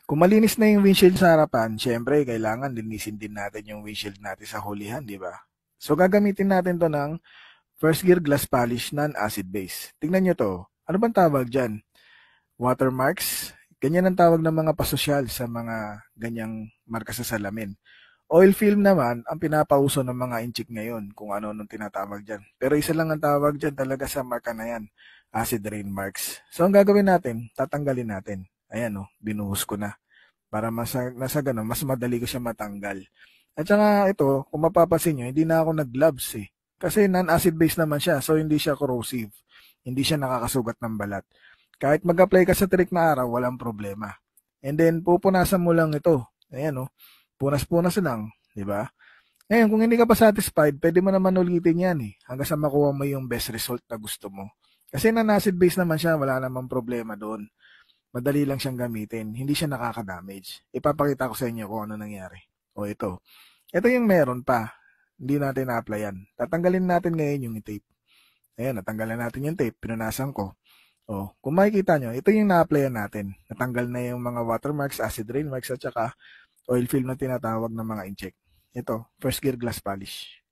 Kung malinis na yung windshield sa harapan, syempre kailangan linisin din natin yung windshield natin sa hulihan, di ba? So gagamitin natin to ng first gear glass polish non-acid base. Tingnan nyo to. Ano bang tawag dyan? Watermarks? Ganyan ang tawag ng mga pasosyal sa mga ganyang marka sa salamin. Oil film naman ang pinapauso ng mga inchik ngayon kung ano nung tinatawag dyan. Pero isa lang ang tawag dyan talaga sa marka na yan. Acid rain marks. So ang gagawin natin, tatanggalin natin. Ayan o, binuhos ko na. Para nasa ganun, mas madali ko siya matanggal. At saka ito, kung mapapansin nyo, hindi na ako nag-gloves eh. Kasi non-acid base naman siya, so hindi siya corrosive. Hindi siya nakakasugat ng balat. Kahit mag-apply ka sa tirik na araw, walang problema. And then, pupunasan mo lang ito. Ayan, oh. Punas-punas lang. Di ba? Ngayon, kung hindi ka pa satisfied, pwede mo naman ulitin yan eh. Hanggang sa makuha mo yung best result na gusto mo. Kasi non-acid base naman siya, wala namang problema doon. Madali lang siyang gamitin. Hindi siya nakaka-damage. Ipapakita ko sa inyo kung ano nangyari. O ito. Ito yung meron pa. Hindi natin na-applyan. Tatanggalin natin ngayon yung tape. Ayan, natanggalan natin yung tape. Pinunasan ko. O, kung makikita nyo, ito yung na-applyan natin. Natanggal na yung mga watermarks, acid rain marks, at saka oil film na tinatawag ng mga incheck. Ito, first gear glass polish.